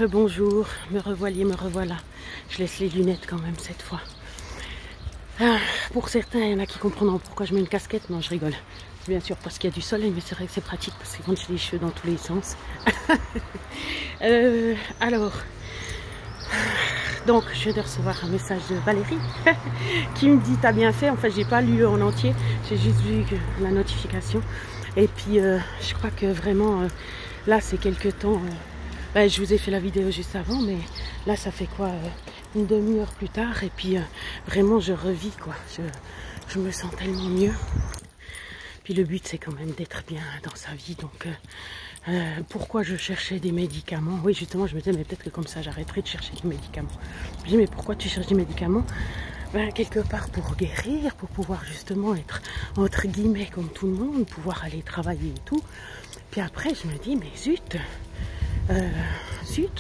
Bonjour, me revoiliez, me revoilà. Je laisse les lunettes quand même cette fois. Ah, pour certains, il y en a qui comprendront pourquoi je mets une casquette. Non, je rigole. C'est bien sûr parce qu'il y a du soleil, mais c'est vrai que c'est pratique parce que quand j'ai les cheveux dans tous les sens. Alors, donc je viens de recevoir un message de Valérie qui me dit t'as bien fait. En fait, j'ai pas lu en entier, j'ai juste vu la notification. Et puis, je crois que vraiment, là, c'est quelques temps. Ben, je vous ai fait la vidéo juste avant, mais là, ça fait quoi, une demi-heure plus tard. Et puis, vraiment, je revis, quoi. Je me sens tellement mieux. Puis le but, c'est quand même d'être bien dans sa vie. Donc, pourquoi je cherchais des médicaments? Oui, justement, je me disais, mais peut-être que comme ça, j'arrêterai de chercher des médicaments. Je me dis, mais pourquoi tu cherches des médicaments? Ben, quelque part pour guérir, pour pouvoir justement être, entre guillemets, comme tout le monde, pouvoir aller travailler et tout. Puis après, je me dis, mais zut,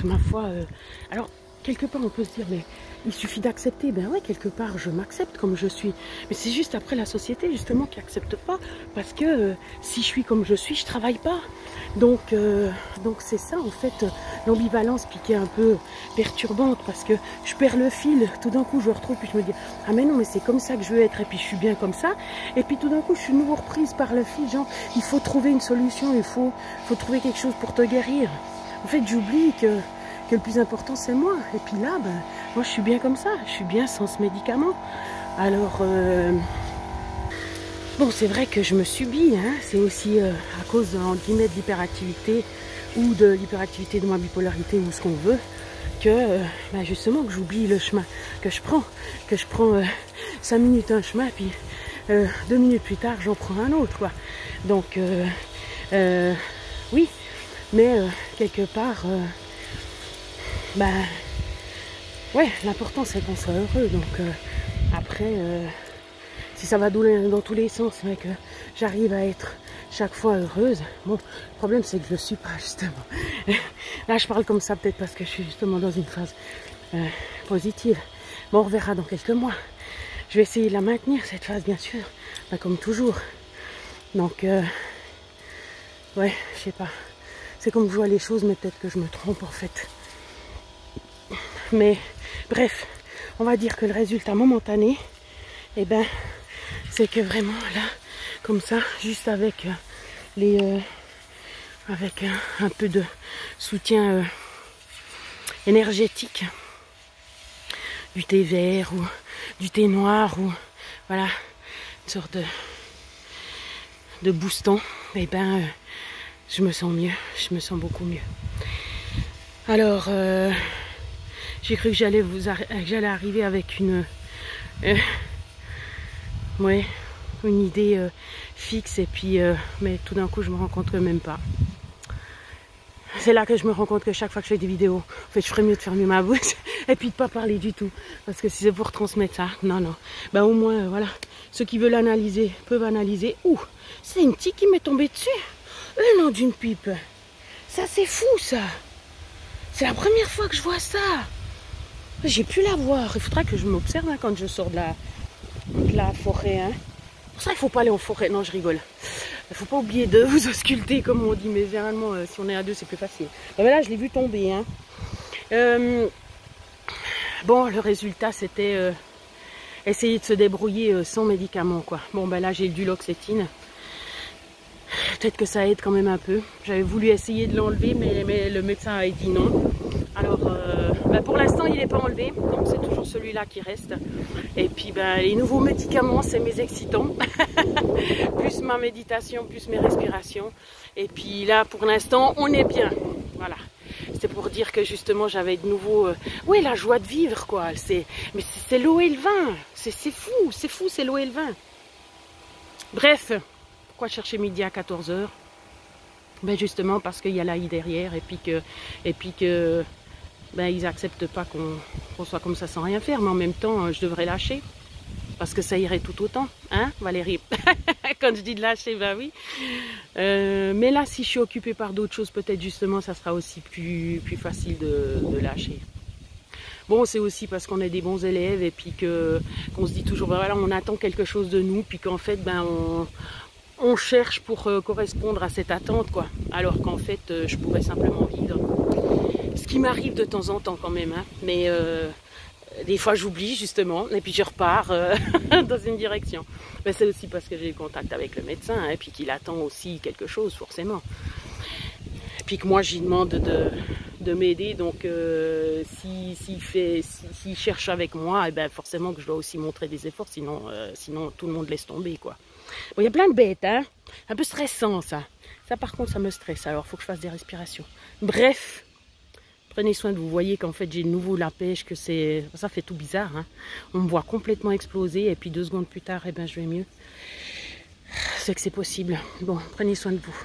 ma foi. Alors, quelque part, on peut se dire, mais il suffit d'accepter. Ben ouais, quelque part, je m'accepte comme je suis. Mais c'est juste après la société, justement, qui n'accepte pas. Parce que si je suis comme je suis, je travaille pas. Donc c'est ça, en fait, l'ambivalence qui est un peu perturbante. Parce que je perds le fil. Tout d'un coup, je retrouve, puis je me dis, ah mais non, mais c'est comme ça que je veux être. Et puis, je suis bien comme ça. Et puis, tout d'un coup, je suis nouveau reprise par le fil. Genre, il faut trouver une solution. Il faut trouver quelque chose pour te guérir. En fait, j'oublie que le plus important, c'est moi. Et puis là, ben, moi, je suis bien comme ça. Je suis bien sans ce médicament. Alors, bon, c'est vrai que je me subis. Hein. C'est aussi à cause, entre guillemets, de l'hyperactivité ou de l'hyperactivité de ma bipolarité ou ce qu'on veut, que, ben, justement, que j'oublie le chemin que je prends. Que je prends 5 minutes un chemin, puis 2 minutes plus tard, j'en prends un autre, quoi. Donc, oui. Mais quelque part, ben, ouais, l'important c'est qu'on soit heureux. Donc après, si ça va dans tous les sens, mais que j'arrive à être chaque fois heureuse, bon, le problème c'est que je ne le suis pas justement. Là, je parle comme ça peut-être parce que je suis justement dans une phase positive. Bon, on reverra dans quelques mois. Je vais essayer de la maintenir, cette phase, bien sûr, ben, comme toujours. Donc, ouais, je sais pas. C'est comme je vois les choses, mais peut-être que je me trompe en fait. Mais bref, on va dire que le résultat momentané, eh ben, c'est que vraiment là, comme ça, juste avec avec un peu de soutien énergétique, du thé vert ou du thé noir ou voilà, une sorte de boostant, eh ben, je me sens mieux, je me sens beaucoup mieux. Alors, j'ai cru que j'allais arriver avec une idée fixe, et puis, mais tout d'un coup, je me rends compte que même pas. C'est là que je me rends compte que chaque fois que je fais des vidéos, en fait, je ferais mieux de fermer ma bouche et puis de pas parler du tout. Parce que si c'est pour transmettre ça, non. Ben au moins, voilà, ceux qui veulent analyser peuvent analyser. Ouh, c'est une tique qui m'est tombée dessus. Nom d'une pipe. Ça, c'est fou, ça. C'est la première fois que je vois ça. J'ai pu la voir. Il faudra que je m'observe hein, quand je sors de la forêt. Hein. Pour ça, il ne faut pas aller en forêt. Non, je rigole. Il ne faut pas oublier de vous ausculter, comme on dit. Mais généralement, si on est à deux, c'est plus facile. Ben là, je l'ai vu tomber. Hein. Bon, le résultat, c'était essayer de se débrouiller sans médicaments, quoi. Bon, ben là, j'ai le duloxétine. Peut-être que ça aide quand même un peu. J'avais voulu essayer de l'enlever, mais le médecin a dit non. Alors, ben pour l'instant, il n'est pas enlevé. Donc, c'est toujours celui-là qui reste. Et puis, ben, les nouveaux médicaments, c'est mes excitants. Plus ma méditation, plus mes respirations. Et puis là, pour l'instant, on est bien. Voilà. C'était pour dire que justement, j'avais de nouveau... ouais, la joie de vivre, quoi. Mais c'est l'eau et le vin. C'est fou, c'est l'eau et le vin. Bref. Pourquoi chercher midi à 14 h? Ben justement parce qu'il y a l'AI derrière et puis que ben ils acceptent pas qu'on soit comme ça sans rien faire, mais en même temps je devrais lâcher parce que ça irait tout autant, hein Valérie? Quand je dis de lâcher, ben oui. Mais là, si je suis occupée par d'autres choses, peut-être justement ça sera aussi plus facile de lâcher. Bon, c'est aussi parce qu'on est des bons élèves et puis qu'on se dit toujours, ben voilà, on attend quelque chose de nous, puis qu'en fait, ben on cherche pour correspondre à cette attente, quoi. Alors qu'en fait, je pourrais simplement vivre. Ce qui m'arrive de temps en temps quand même, hein. Mais des fois j'oublie justement, et puis je repars dans une direction. Mais c'est aussi parce que j'ai le contact avec le médecin, hein, et puis qu'il attend aussi quelque chose forcément. Et puis que moi j'y demande de m'aider, donc s'il cherche avec moi, et ben forcément que je dois aussi montrer des efforts, sinon tout le monde laisse tomber, quoi. Bon, il y a plein de bêtes, hein, un peu stressant ça. Ça par contre ça me stresse, alors il faut que je fasse des respirations. Bref, prenez soin de vous. Vous voyez qu'en fait j'ai de nouveau la pêche, que ça fait tout bizarre, hein. On me voit complètement exploser et puis 2 secondes plus tard, eh ben je vais mieux. C'est que c'est possible. Bon, prenez soin de vous.